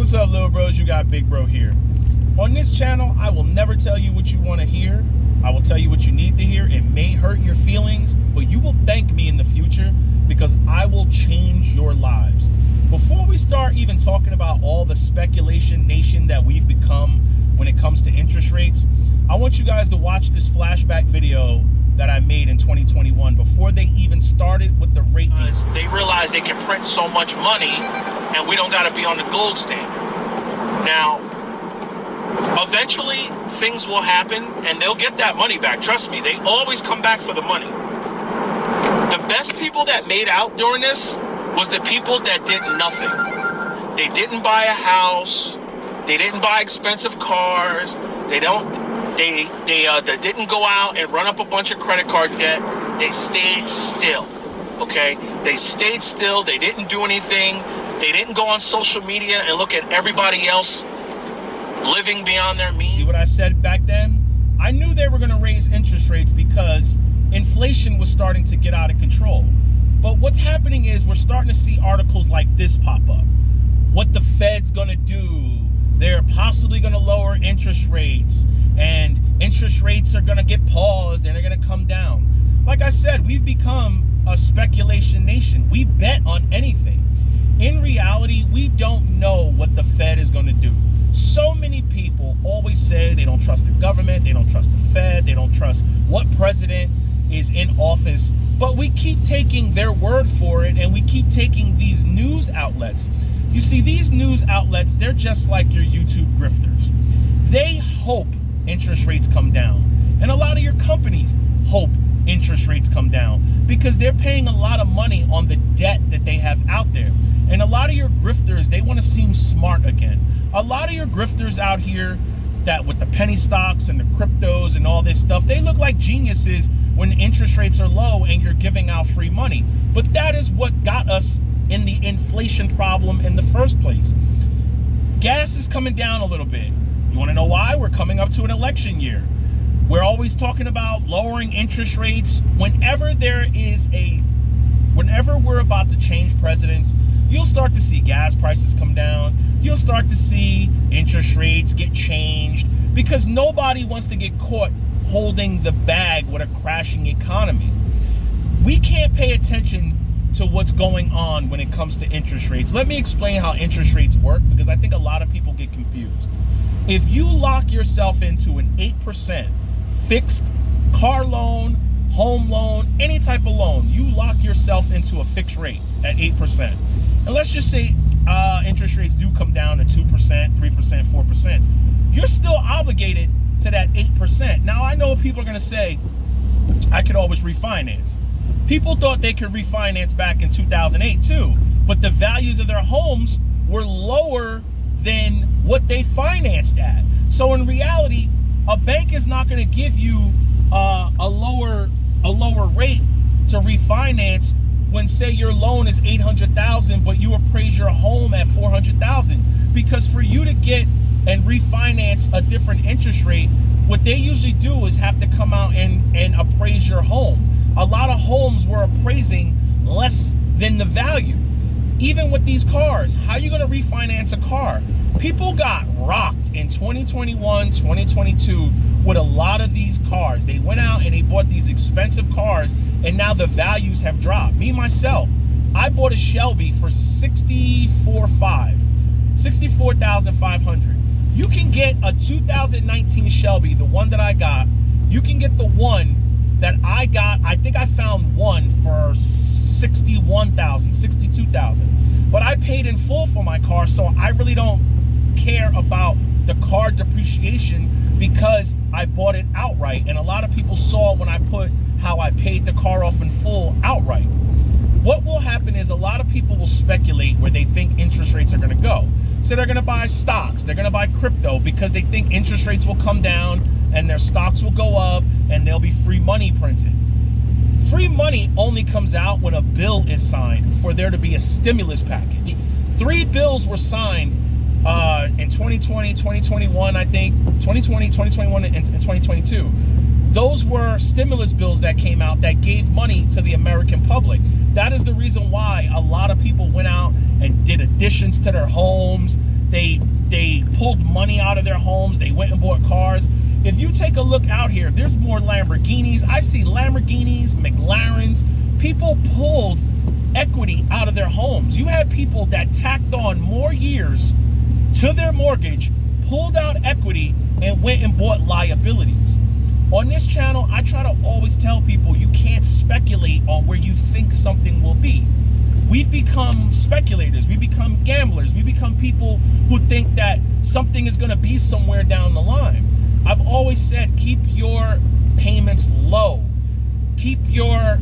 What's up, little bros? You got Big Bro here. On this channel, I will never tell you what you want to hear. I will tell you what you need to hear. It may hurt your feelings, but you will thank me in the future because I will change your lives. Before we start even talking about all the speculation nation that we've become when it comes to interest rates, I want you guys to watch this flashback video that I made in 2021 before they even started with the rate increase. They realized they can print so much money and we don't got to be on the gold standard. Now, eventually things will happen and they'll get that money back. Trust me, they always come back for the money. The best people that made out during this was the people that did nothing. They didn't buy a house. They didn't buy expensive cars. They didn't go out and run up a bunch of credit card debt. They stayed still, okay? They stayed still. They didn't do anything. They didn't go on social media and look at everybody else living beyond their means. See what I said back then? I knew they were going to raise interest rates because inflation was starting to get out of control. But what's happening is we're starting to see articles like this pop up. What the Fed's going to do. They're possibly going to lower interest rates, and interest rates are going to get paused and they're going to come down. Like I said, we've become a speculation nation. We bet on anything. In reality, we don't know what the Fed is going to do. So many people always say they don't trust the government, they don't trust the Fed, they don't trust what president is in office, but we keep taking their word for it, and we keep taking these news outlets. You see, these news outlets, they're just like your YouTube grifters. They hope interest rates come down. And a lot of your companies hope interest rates come down because they're paying a lot of money on the debt that they have out there. And a lot of your grifters, they want to seem smart again. A lot of your grifters out here that with the penny stocks and the cryptos and all this stuff, they look like geniuses when interest rates are low and you're giving out free money. But that is what got us in the inflation problem in the first place. Gas is coming down a little bit. You want to know why? We're coming up to an election year. We're always talking about lowering interest rates. Whenever we're about to change presidents, you'll start to see gas prices come down. You'll start to see interest rates get changed because nobody wants to get caught holding the bag with a crashing economy. We can't pay attention to what's going on when it comes to interest rates. Let me explain how interest rates work because I think a lot of people get confused. If you lock yourself into an 8% fixed car loan, home loan, any type of loan, you lock yourself into a fixed rate at 8%. And let's just say interest rates do come down to 2%, 3%, 4%. You're still obligated to that 8%. Now, I know people are going to say, I could always refinance. People thought they could refinance back in 2008 too, but the values of their homes were lower than what they financed at. So in reality, a bank is not going to give you a lower rate to refinance when, say, your loan is $800,000, but you appraise your home at $400,000. Because for you to get and refinance a different interest rate, what they usually do is have to come out and appraise your home. A lot of homes were appraising less than the value. Even with these cars, how are you going to refinance a car? People got rocked in 2021, 2022 with a lot of these cars. They went out and they bought these expensive cars, and now the values have dropped. Me, myself, I bought a Shelby for $64,500. You can get a 2019 Shelby, the one that I got. You can get the one that I got. I think I found one for $61,000, $62,000. But I paid in full for my car, so I really don't care about the car depreciation because I bought it outright. And a lot of people saw when I put how I paid the car off in full outright. What will happen is a lot of people will speculate where they think interest rates are going to go. So they're going to buy stocks, they're going to buy crypto because they think interest rates will come down and their stocks will go up and there'll be free money printed. Free money only comes out when a bill is signed for there to be a stimulus package. 3 bills were signed in 2020, 2021, I think, 2020, 2021, and 2022. Those were stimulus bills that came out that gave money to the American public. That is the reason why a lot of people went out and did additions to their homes. They money out of their homes. They went and bought cars. If you take a look out here, there's more Lamborghinis. I see Lamborghinis, McLarens. People pulled equity out of their homes. You had people that tacked on more years to their mortgage, pulled out equity, and went and bought liabilities. On this channel, I try to always tell people you can't speculate on where you think something will be. We've become speculators. We become gamblers. We become people who think that something is going to be somewhere down the line. I've always said, keep your payments low. Keep your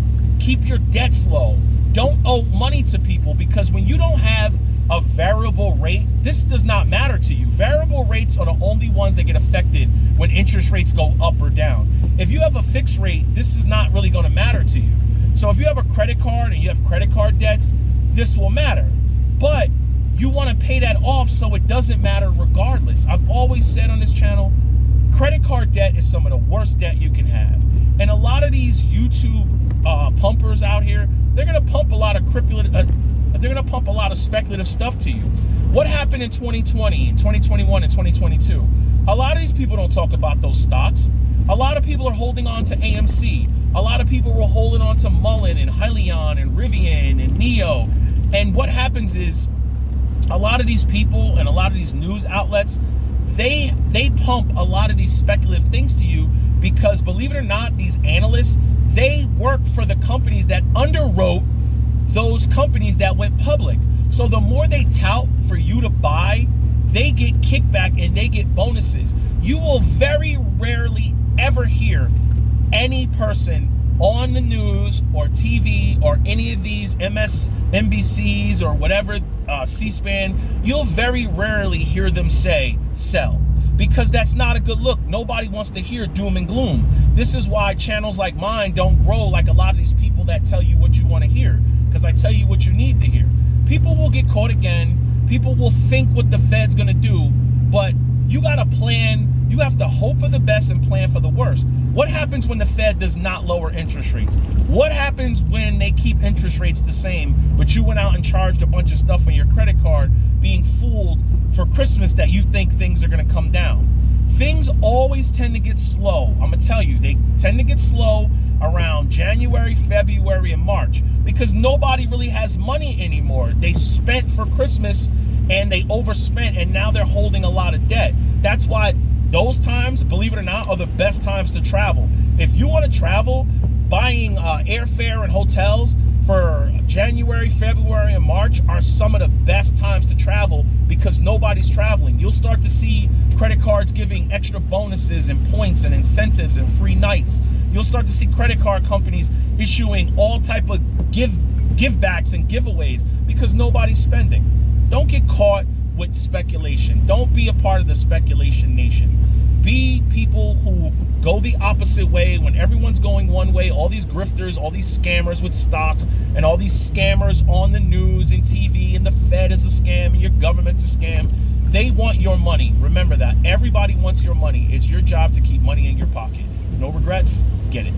debts low. Don't owe money to people, because when you don't have a variable rate, this does not matter to you. Variable rates are the only ones that get affected when interest rates go up or down. If you have a fixed rate, this is not really going to matter to you. So if you have a credit card and you have credit card debts, this will matter. But you want to pay that off so it doesn't matter regardless. I've always said on this channel, credit card debt is some of the worst debt you can have. And a lot of these YouTube pumpers out here, they're going to pump a lot of they're going to pump a lot of speculative stuff to you. What happened in 2020, and 2021, and 2022? A lot of these people don't talk about those stocks. A lot of people are holding on to AMC. A lot of people were holding on to Mullen and Hyliion and Rivian and NIO. And what happens is a lot of these people and a lot of these news outlets, they pump a lot of these speculative things to you because, believe it or not, these analysts, they work for the companies that underwrote those companies that went public. So the more they tout for you to buy, they get kickback and they get bonuses. You will very rarely ever hear any person on the news or TV or any of these MSNBCs or whatever, C-SPAN, you'll very rarely hear them say sell, because that's not a good look. Nobody wants to hear doom and gloom. This is why channels like mine don't grow like a lot of these people that tell you what you want to hear, because I tell you what you need to hear. People will get caught again. People will think what the Fed's going to do, but you got to plan. You have to hope for the best and plan for the worst. What happens when the Fed does not lower interest rates? What happens when they keep interest rates the same, but you went out and charged a bunch of stuff on your credit card, being fooled for Christmas that you think things are going to come down? Things always tend to get slow. I'm going to tell you, they tend to get slow around January, February, and March, because nobody really has money anymore. They spent for Christmas and they overspent, and now they're holding a lot of debt. That's why those times, believe it or not, are the best times to travel. If you want to travel, buying airfare and hotels for January, February, and March are some of the best times to travel, because nobody's traveling. You'll start to see credit cards giving extra bonuses and points and incentives and free nights. You'll start to see credit card companies issuing all type of givebacks and giveaways, because nobody's spending. Don't get caught with speculation. Don't be a part of the speculation nation. Be people who go the opposite way when everyone's going one way. All these grifters, all these scammers with stocks, and all these scammers on the news and TV, and the Fed is a scam and your government's a scam. They want your money. Remember that. Everybody wants your money. It's your job to keep money in your pocket. No regrets. Get it.